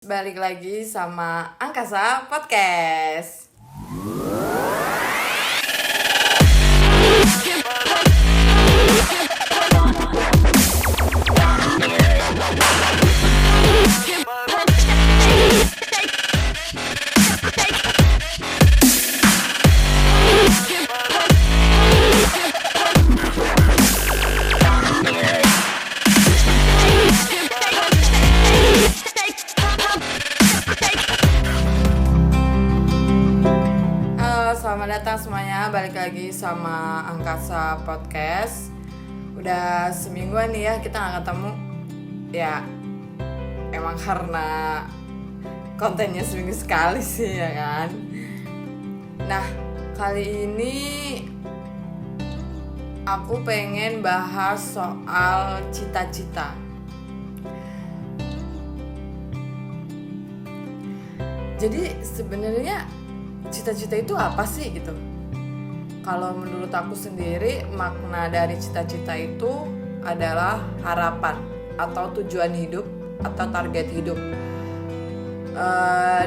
Balik lagi sama Angkasa Podcast. Selamat datang semuanya, balik lagi sama Angkasa Podcast. Udah semingguan nih ya kita gak ketemu. Ya emang karena kontennya seminggu sekali sih ya kan. Nah kali ini aku pengen bahas soal cita-cita. Jadi sebenarnya cita-cita itu apa sih gitu? Kalau menurut aku sendiri, makna dari cita-cita itu adalah harapan atau tujuan hidup atau target hidup.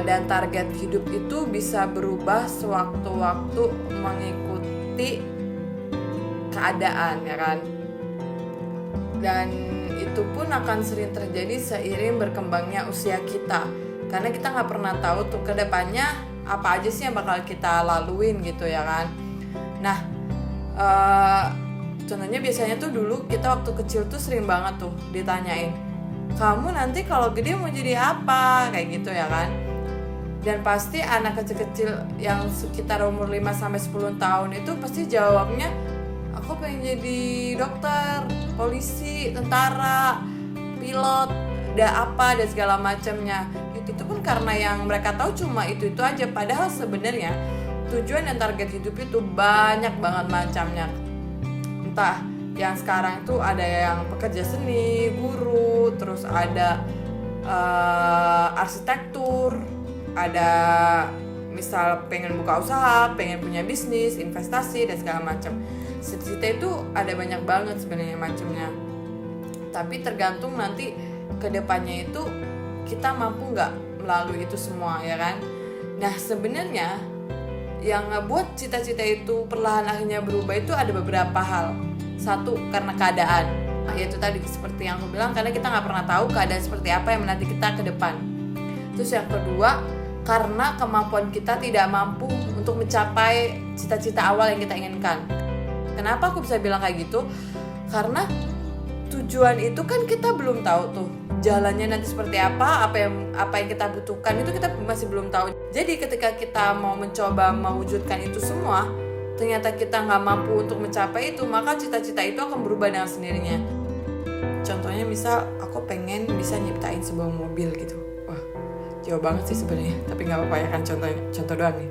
Dan target hidup itu bisa berubah sewaktu-waktu mengikuti keadaan, ya kan? Dan itu pun akan sering terjadi seiring berkembangnya usia kita. Karena kita nggak pernah tahu tuh ke depannya apa aja sih yang bakal kita laluin gitu ya kan. Nah contohnya biasanya tuh dulu kita waktu kecil tuh sering banget tuh ditanyain, kamu nanti kalau gede mau jadi apa, kayak gitu ya kan. Dan pasti anak kecil-kecil yang sekitar umur 5-10 tahun itu pasti jawabnya, aku pengen jadi dokter, polisi, tentara, pilot, apa dan segala macamnya. Itu pun karena yang mereka tahu cuma itu aja. Padahal sebenarnya tujuan dan target hidup itu banyak banget macamnya. Entah yang sekarang itu ada yang pekerja seni, guru, terus ada arsitektur, ada misal pengen buka usaha, pengen punya bisnis, investasi dan segala macam. Cita-cita itu ada banyak banget sebenarnya macamnya. Tapi tergantung nanti kedepannya itu kita mampu nggak melalui itu semua ya kan. Nah sebenarnya yang ngebuat cita-cita itu perlahan akhirnya berubah itu ada beberapa hal. Satu, karena keadaan, yaitu tadi seperti yang aku bilang, karena kita nggak pernah tahu keadaan seperti apa yang menanti kita ke depan. Terus yang kedua, karena kemampuan kita tidak mampu untuk mencapai cita-cita awal yang kita inginkan. Kenapa aku bisa bilang kayak gitu? Karena tujuan itu kan kita belum tahu tuh jalannya nanti seperti apa yang kita butuhkan itu kita masih belum tahu. Jadi ketika kita mau mencoba mewujudkan itu semua, ternyata kita nggak mampu untuk mencapai itu, maka cita-cita itu akan berubah dengan sendirinya. Contohnya misal aku pengen bisa nyiptain sebuah mobil gitu. Wah jauh banget sih sebenarnya, tapi nggak apa-apa ya kan, contoh doang nih.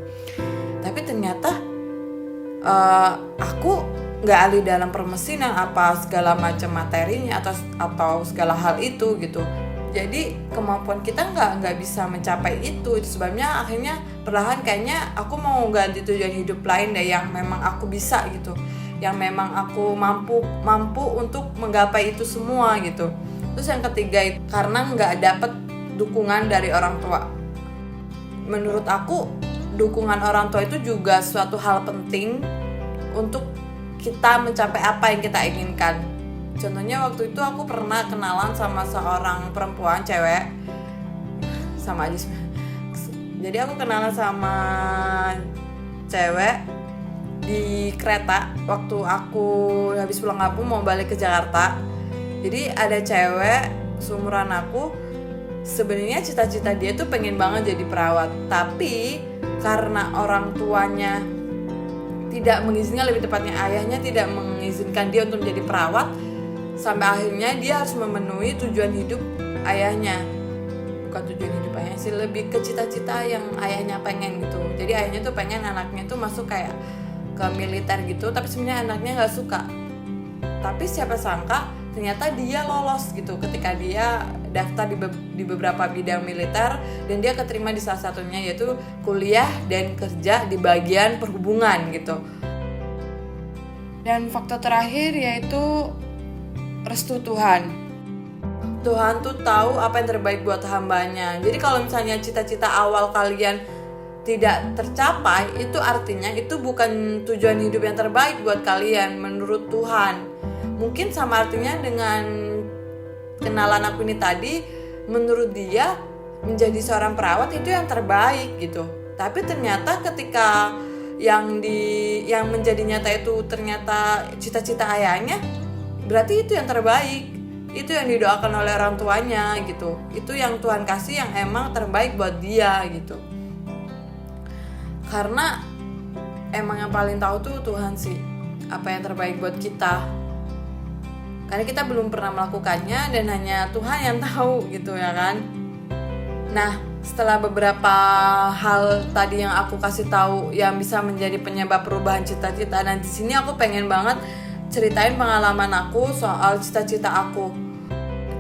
Tapi ternyata aku nggak ahli dalam permesinan apa segala macam materinya atau segala hal itu gitu. Jadi kemampuan kita nggak bisa mencapai itu sebabnya akhirnya perlahan kayaknya aku mau ganti tujuan hidup lain deh yang memang aku bisa gitu, yang memang aku mampu untuk menggapai itu semua gitu. Terus yang ketiga itu karena nggak dapet dukungan dari orang tua. Menurut aku dukungan orang tua itu juga suatu hal penting untuk kita mencapai apa yang kita inginkan. Contohnya waktu itu aku pernah kenalan sama seorang perempuan cewek, sama aja. Jadi aku kenalan sama cewek di kereta waktu aku habis pulang kampung mau balik ke Jakarta. Jadi ada cewek seumuran aku, sebenarnya cita-cita dia tuh pengen banget jadi perawat, tapi karena orang tuanya tidak mengizinkan, lebih tepatnya ayahnya tidak mengizinkan dia untuk menjadi perawat, sampai akhirnya dia harus memenuhi tujuan hidup ayahnya. Bukan tujuan hidup ayahnya sih, lebih ke cita-cita yang ayahnya pengen gitu. Jadi ayahnya tuh pengen anaknya tuh masuk kayak ke militer gitu, tapi sebenarnya anaknya nggak suka. Tapi siapa sangka ternyata dia lolos gitu ketika dia daftar di beberapa bidang militer, dan dia keterima di salah satunya yaitu kuliah dan kerja di bagian perhubungan gitu. Dan faktor terakhir yaitu restu Tuhan. Tuhan tuh tahu apa yang terbaik buat hambanya. Jadi kalau misalnya cita-cita awal kalian tidak tercapai, itu artinya itu bukan tujuan hidup yang terbaik buat kalian menurut Tuhan. Mungkin sama artinya dengan kenalan aku ini tadi, menurut dia menjadi seorang perawat itu yang terbaik gitu. Tapi ternyata ketika yang menjadi nyata itu ternyata cita-cita ayahnya, berarti itu yang terbaik. Itu yang didoakan oleh orang tuanya gitu. Itu yang Tuhan kasih yang emang terbaik buat dia gitu. Karena emang yang paling tahu tuh Tuhan sih, apa yang terbaik buat kita. Karena kita belum pernah melakukannya dan hanya Tuhan yang tahu gitu ya kan. Nah, setelah beberapa hal tadi yang aku kasih tahu yang bisa menjadi penyebab perubahan cita-cita, dan di sini aku pengen banget ceritain pengalaman aku soal cita-cita aku.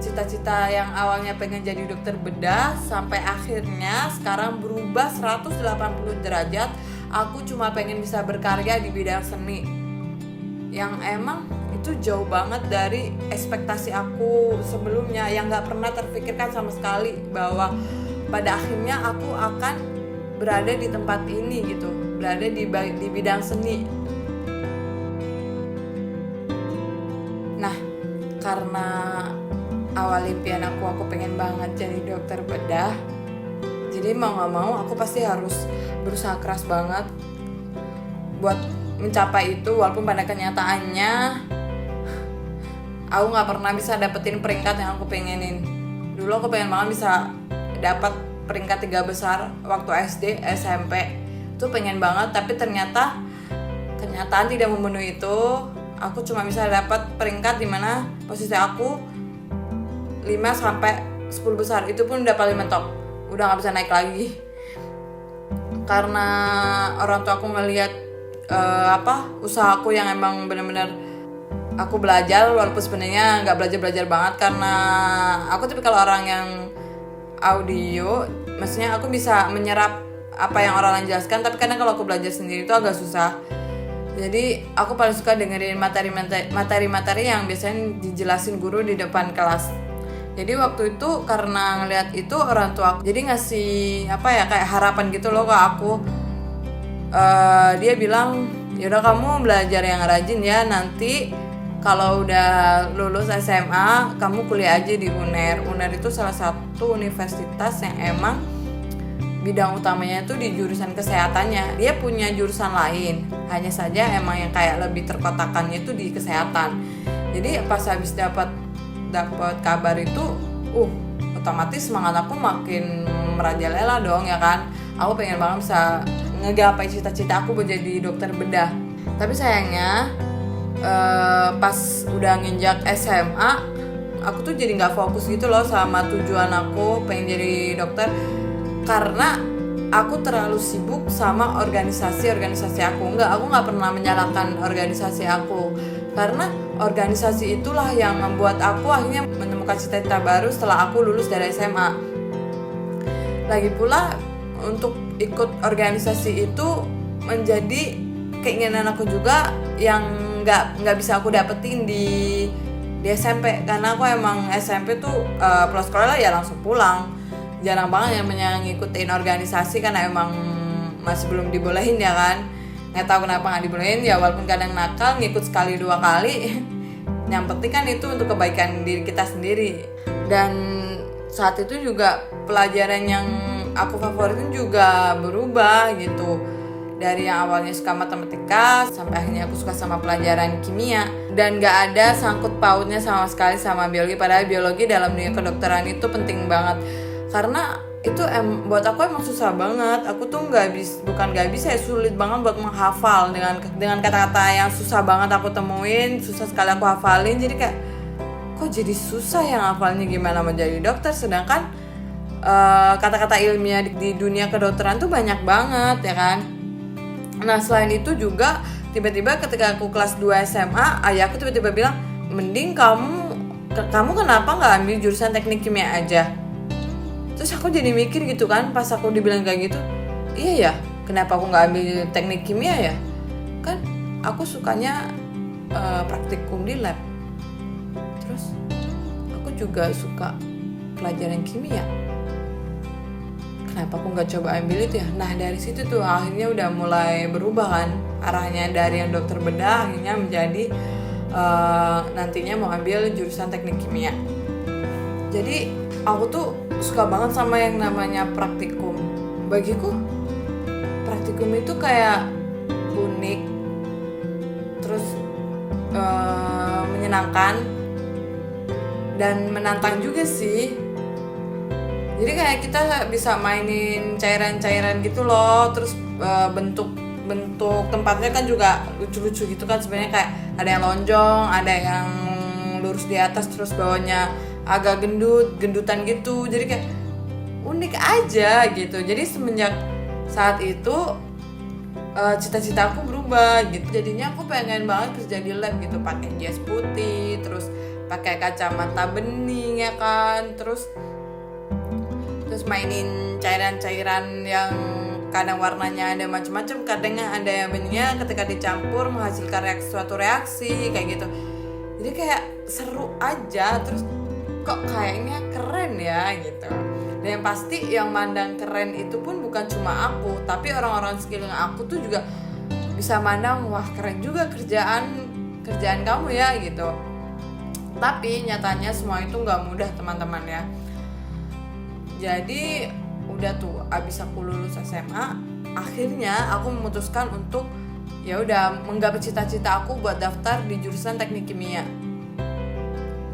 Cita-cita yang awalnya pengen jadi dokter bedah sampai akhirnya sekarang berubah 180 derajat. Aku cuma pengen bisa berkarya di bidang seni, yang emang itu jauh banget dari ekspektasi aku sebelumnya, yang gak pernah terpikirkan sama sekali bahwa pada akhirnya aku akan berada di tempat ini gitu, berada di bidang seni. Nah, karena awal impian aku pengen banget jadi dokter bedah, jadi mau gak mau aku pasti harus berusaha keras banget buat mencapai itu. Walaupun pada kenyataannya aku gak pernah bisa dapetin peringkat yang aku pengenin. Dulu aku pengen banget bisa dapat peringkat 3 besar waktu SD, SMP, itu pengen banget. Tapi ternyata kenyataan tidak memenuhi itu. Aku cuma bisa dapat peringkat dimana posisi aku 5-10 besar, itu pun udah paling mentok, udah gak bisa naik lagi. Karena orang tua aku ngelihat usaha aku yang emang benar-benar aku belajar, walaupun sebenarnya nggak belajar banget, karena aku tipikal orang yang audio, maksudnya aku bisa menyerap apa yang orang lain jelaskan, tapi kadang kalau aku belajar sendiri itu agak susah. Jadi aku paling suka dengerin materi-materi yang biasanya dijelasin guru di depan kelas. Jadi waktu itu karena ngeliat itu orang tua aku jadi ngasih kayak harapan gitu loh ke aku. Dia bilang, yaudah kamu belajar yang rajin ya, nanti kalau udah lulus SMA kamu kuliah aja di UNER. UNER itu salah satu universitas yang emang bidang utamanya itu di jurusan kesehatannya. Dia punya jurusan lain, hanya saja emang yang kayak lebih terkotakannya itu di kesehatan. Jadi pas habis dapat kabar itu, otomatis semangat aku makin merajalela dong ya kan. Aku pengen banget bisa ngegapai cita-cita aku buat jadi dokter bedah. Tapi sayangnya pas udah nginjak SMA, aku tuh jadi nggak fokus gitu loh sama tujuan aku pengen jadi dokter, karena aku terlalu sibuk sama organisasi aku. Aku nggak pernah menyalahkan organisasi aku, karena organisasi itulah yang membuat aku akhirnya menemukan cita-cita baru setelah aku lulus dari SMA. Lagi pula untuk ikut organisasi itu menjadi keinginan aku juga yang nggak bisa aku dapetin di SMP, karena aku emang SMP tuh pulang sekolah ya langsung pulang. Jarang banget yang ngikutin organisasi karena emang masih belum dibolehin ya kan. Nggak tahu kenapa nggak dibolehin ya, walaupun kadang nakal ngikut sekali 2 kali. Yang penting kan itu untuk kebaikan diri kita sendiri. Dan saat itu juga pelajaran yang aku favoritin juga berubah gitu. Dari yang awalnya suka matematika sampai akhirnya aku suka sama pelajaran kimia, dan gak ada sangkut pautnya sama sekali sama biologi. Padahal biologi dalam dunia kedokteran itu penting banget, karena itu buat aku emang susah banget. Aku tuh bukan gak bisa, sulit banget buat menghafal dengan kata-kata yang susah banget aku temuin, susah sekali aku hafalin. Jadi kayak kok jadi susah yang hafalnya, gimana mau jadi dokter, sedangkan kata-kata ilmiah di dunia kedokteran tuh banyak banget ya kan. Nah selain itu juga tiba-tiba ketika aku kelas 2 SMA, ayahku tiba-tiba bilang, mending kamu kenapa gak ambil jurusan teknik kimia aja. Terus aku jadi mikir gitu kan, pas aku dibilang kayak gitu, iya ya, kenapa aku gak ambil teknik kimia ya, kan aku sukanya praktikum di lab. Terus aku juga suka pelajaran kimia, kenapa aku nggak coba ambil itu ya. Nah dari situ tuh akhirnya udah mulai berubah kan arahnya, dari yang dokter bedah akhirnya menjadi nantinya mau ambil jurusan teknik kimia. Jadi aku tuh suka banget sama yang namanya praktikum. Bagiku praktikum itu kayak unik, terus menyenangkan dan menantang juga sih. Jadi kayak kita bisa mainin cairan-cairan gitu loh, terus bentuk tempatnya kan juga lucu-lucu gitu kan sebenarnya, kayak ada yang lonjong, ada yang lurus di atas terus bawahnya agak gendutan gitu. Jadi kayak unik aja gitu. Jadi semenjak saat itu cita-cita aku berubah gitu. Jadinya aku pengen banget kerja di lab gitu, pakai jas putih, terus pakai kacamata bening ya kan, terus mainin cairan-cairan yang kadang warnanya ada macam-macam, kadang ada yang benihnya ketika dicampur menghasilkan suatu reaksi kayak gitu. Jadi kayak seru aja, terus kok kayaknya keren ya gitu. Dan yang pasti yang mandang keren itu pun bukan cuma aku, tapi orang-orang sekeliling aku tuh juga bisa mandang, wah keren juga kerjaan kamu ya gitu. Tapi nyatanya semua itu nggak mudah teman-teman ya. Jadi udah tuh abis aku lulus SMA, akhirnya aku memutuskan untuk ya udah menggapai cita-cita aku buat daftar di jurusan teknik kimia.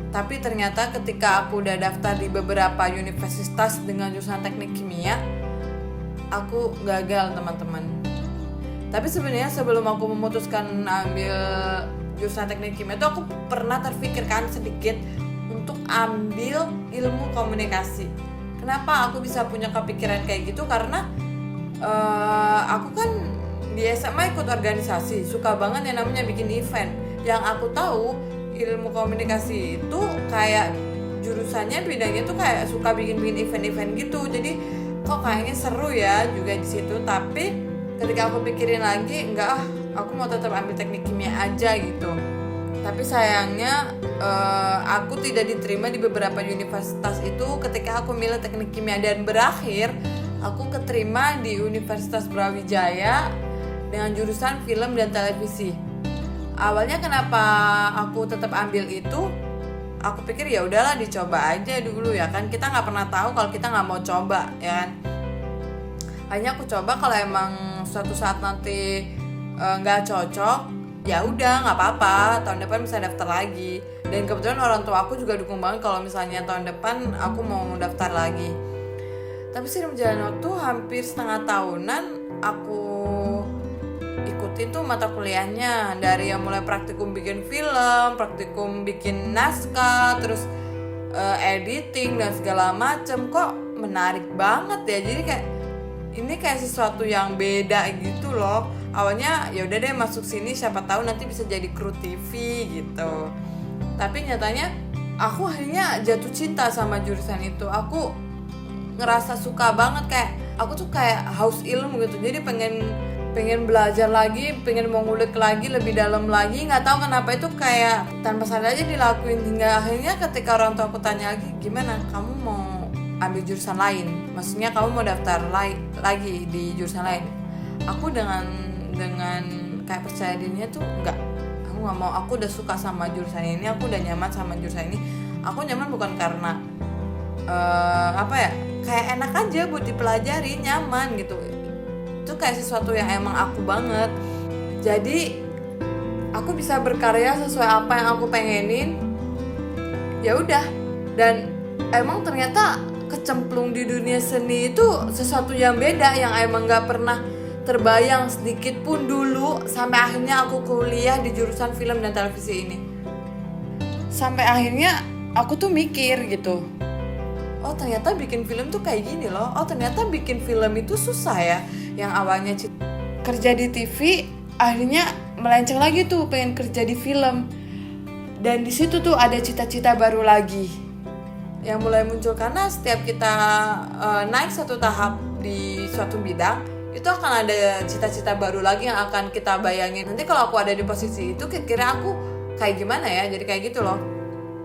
Tapi ternyata ketika aku udah daftar di beberapa universitas dengan jurusan teknik kimia, aku gagal teman-teman. Tapi sebenarnya sebelum aku memutuskan ambil jurusan teknik kimia itu aku pernah terfikirkan sedikit untuk ambil ilmu komunikasi. Kenapa aku bisa punya kepikiran kayak gitu? Karena aku kan di SMA ikut organisasi, suka banget yang namanya bikin event. Yang aku tahu ilmu komunikasi itu kayak jurusannya bidangnya tuh kayak suka bikin event-event gitu. Jadi kok kayaknya seru ya juga di situ. Tapi ketika aku pikirin lagi, enggak aku mau tetap ambil teknik kimia aja gitu. Tapi sayangnya aku tidak diterima di beberapa universitas itu ketika aku milih teknik kimia, dan berakhir aku keterima di Universitas Brawijaya dengan jurusan film dan televisi. Awalnya kenapa aku tetap ambil itu? Aku pikir ya udahlah dicoba aja dulu ya kan, kita nggak pernah tahu kalau kita nggak mau coba ya kan. Hanya aku coba, kalau emang suatu saat nanti nggak cocok, ya udah nggak apa-apa, tahun depan bisa daftar lagi. Dan kebetulan orang tua aku juga dukung banget kalau misalnya tahun depan aku mau daftar lagi. Tapi seiring berjalan waktu, hampir setengah tahunan aku ikutin tuh mata kuliahnya, dari yang mulai praktikum bikin film, praktikum bikin naskah, terus editing dan segala macem. Kok menarik banget ya, jadi kayak ini kayak sesuatu yang beda gitu loh. Awalnya ya udah deh masuk sini, siapa tahu nanti bisa jadi kru TV gitu. Tapi nyatanya aku akhirnya jatuh cinta sama jurusan itu. Aku ngerasa suka banget, kayak aku tuh kayak haus ilmu gitu. Jadi pengen belajar lagi, pengen mau ngulik lagi lebih dalam lagi. Nggak tahu kenapa itu kayak tanpa sadar aja dilakuin, hingga akhirnya ketika orang tua aku tanya lagi, gimana kamu mau ambil jurusan lain, maksudnya kamu mau daftar lagi di jurusan lain? Aku dengan kayak percaya dirinya tuh enggak, aku nggak mau. Aku udah suka sama jurusan ini, aku udah nyaman sama jurusan ini. Aku nyaman bukan karena kayak enak aja buat dipelajari, nyaman gitu. Itu kayak sesuatu yang emang aku banget. Jadi aku bisa berkarya sesuai apa yang aku pengenin, ya udah. Dan emang ternyata kecemplung di dunia seni itu sesuatu yang beda, yang emang nggak pernah terbayang sedikit pun dulu, sampai akhirnya aku kuliah di jurusan film dan televisi ini. Sampai akhirnya aku tuh mikir gitu, oh ternyata bikin film tuh kayak gini loh. Oh ternyata bikin film itu susah ya. Yang awalnya kerja di TV, akhirnya melenceng lagi tuh pengen kerja di film. Dan di situ tuh ada cita-cita baru lagi yang mulai muncul, karena setiap kita naik satu tahap di suatu bidang, itu akan ada cita-cita baru lagi yang akan kita bayangin. Nanti kalau aku ada di posisi itu, kira-kira aku kayak gimana ya, jadi kayak gitu loh.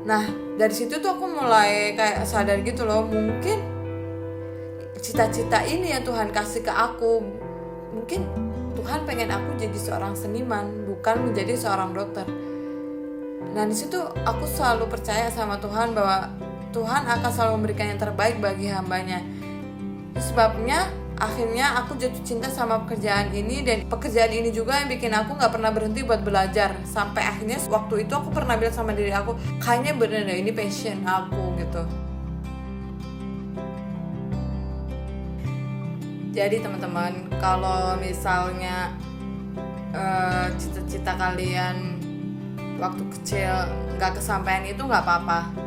Nah dari situ tuh aku mulai kayak sadar gitu loh, mungkin cita-cita ini yang Tuhan kasih ke aku. Mungkin Tuhan pengen aku jadi seorang seniman, bukan menjadi seorang dokter. Nah di situ aku selalu percaya sama Tuhan bahwa Tuhan akan selalu memberikan yang terbaik bagi hambanya. Itu sebabnya akhirnya aku jatuh cinta sama pekerjaan ini, dan pekerjaan ini juga yang bikin aku gak pernah berhenti buat belajar. Sampai akhirnya waktu itu aku pernah bilang sama diri aku, kayaknya bener deh ini passion aku gitu. Jadi teman-teman, kalau misalnya cita-cita kalian waktu kecil gak kesampaian itu gak apa-apa.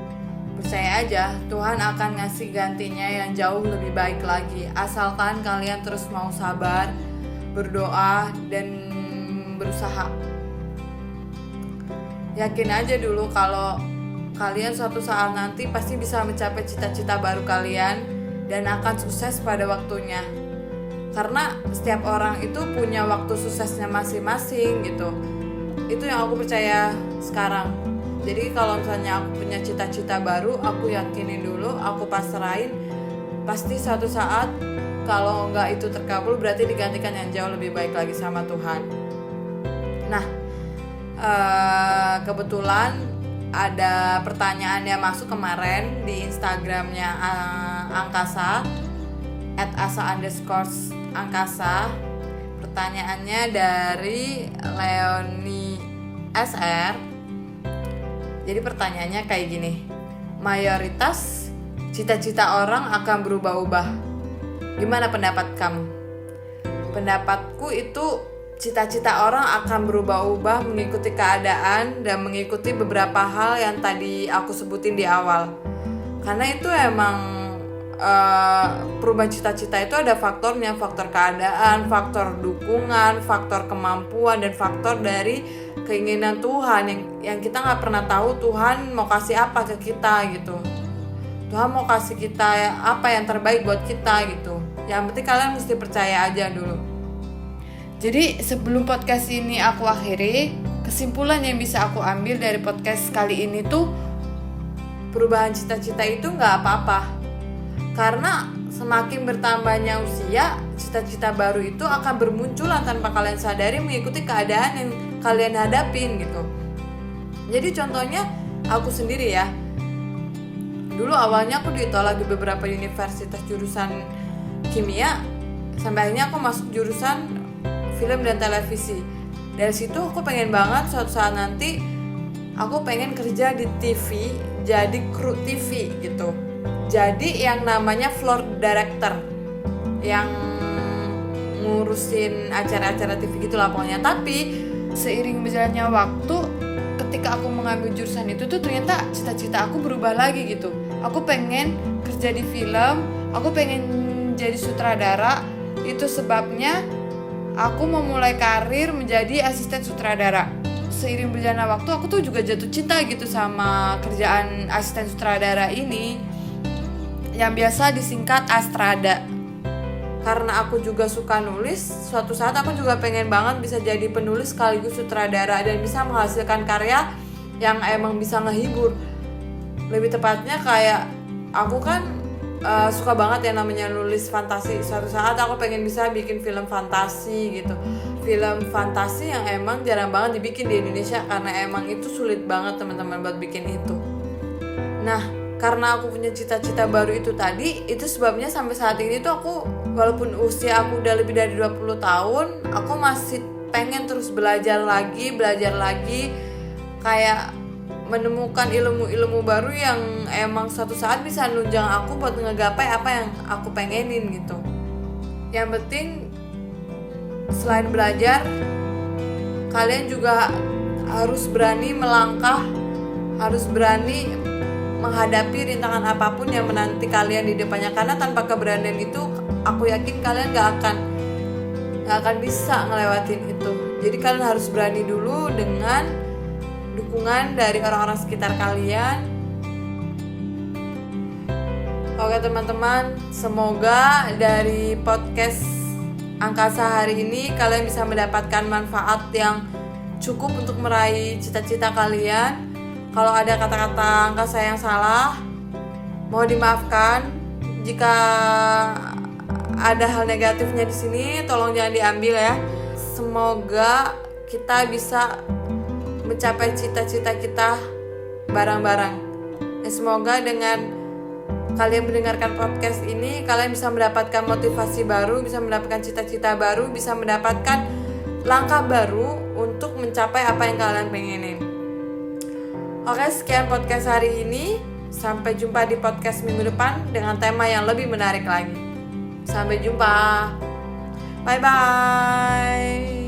Percaya aja, Tuhan akan ngasih gantinya yang jauh lebih baik lagi. Asalkan kalian terus mau sabar, berdoa, dan berusaha. Yakin aja dulu kalau kalian suatu saat nanti pasti bisa mencapai cita-cita baru kalian dan akan sukses pada waktunya. Karena setiap orang itu punya waktu suksesnya masing-masing gitu. Itu yang aku percaya sekarang. Jadi kalau misalnya aku punya cita-cita baru, aku yakinin dulu, aku pasrahin. Pasti suatu saat kalau nggak itu terkabul, berarti digantikan yang jauh lebih baik lagi sama Tuhan. Nah, kebetulan ada pertanyaan yang masuk kemarin di Instagramnya Angkasa @asa_angkasa. Pertanyaannya dari Leoni SR. Jadi pertanyaannya kayak gini, mayoritas cita-cita orang akan berubah-ubah. Gimana pendapat kamu? Pendapatku itu cita-cita orang akan berubah-ubah mengikuti keadaan dan mengikuti beberapa hal yang tadi aku sebutin di awal. Karena itu emang perubahan cita-cita itu ada faktornya, faktor keadaan, faktor dukungan, faktor kemampuan, dan faktor dari keinginan Tuhan yang kita nggak pernah tahu Tuhan mau kasih apa ke kita gitu. Tuhan mau kasih kita apa yang terbaik buat kita gitu. Yang penting kalian mesti percaya aja dulu. Jadi sebelum podcast ini aku akhiri, kesimpulan yang bisa aku ambil dari podcast kali ini tuh, perubahan cita-cita itu nggak apa-apa. Karena semakin bertambahnya usia, cita-cita baru itu akan bermunculan tanpa kalian sadari mengikuti keadaan yang kalian hadapin gitu. Jadi contohnya aku sendiri ya. Dulu awalnya aku ditolak di beberapa universitas jurusan kimia, sampai akhirnya aku masuk jurusan film dan televisi. Dari situ aku pengen banget suatu saat nanti aku pengen kerja di TV, jadi kru TV gitu. Jadi yang namanya floor director, yang ngurusin acara-acara TV gitu lah pokoknya. Tapi seiring berjalannya waktu, ketika aku mengambil jurusan itu tuh ternyata cita-cita aku berubah lagi gitu. Aku pengen kerja di film, aku pengen jadi sutradara. Itu sebabnya aku memulai karir menjadi asisten sutradara. Seiring berjalannya waktu, aku tuh juga jatuh cinta gitu sama kerjaan asisten sutradara ini, yang biasa disingkat Astrada. Karena aku juga suka nulis, suatu saat aku juga pengen banget bisa jadi penulis sekaligus sutradara dan bisa menghasilkan karya yang emang bisa ngehibur. Lebih tepatnya kayak aku kan suka banget yang namanya nulis fantasi. Suatu saat aku pengen bisa bikin film fantasi gitu. Film fantasi yang emang jarang banget dibikin di Indonesia, karena emang itu sulit banget teman-teman buat bikin itu. Nah, karena aku punya cita-cita baru itu tadi, itu sebabnya sampai saat ini tuh aku, walaupun usia aku udah lebih dari 20 tahun, aku masih pengen terus belajar lagi, kayak menemukan ilmu-ilmu baru yang emang suatu saat bisa nunjang aku buat ngegapai apa yang aku pengenin gitu. Yang penting selain belajar, kalian juga harus berani melangkah, harus berani menghadapi rintangan apapun yang menanti kalian di depannya. Karena tanpa keberanian itu, aku yakin kalian gak akan bisa ngelewatin itu. Jadi kalian harus berani dulu dengan dukungan dari orang-orang sekitar kalian. Oke teman-teman, semoga dari podcast Angkasa hari ini kalian bisa mendapatkan manfaat yang cukup untuk meraih cita-cita kalian. Kalau ada kata-kata angka saya yang salah, mohon dimaafkan. Jika ada hal negatifnya di sini, tolong jangan diambil ya. Semoga kita bisa mencapai cita-cita kita bareng-bareng. Dan semoga dengan kalian mendengarkan podcast ini, kalian bisa mendapatkan motivasi baru, bisa mendapatkan cita-cita baru, bisa mendapatkan langkah baru untuk mencapai apa yang kalian pengenin. Oke, sekian podcast hari ini. Sampai jumpa di podcast minggu depan dengan tema yang lebih menarik lagi. Sampai jumpa. Bye-bye.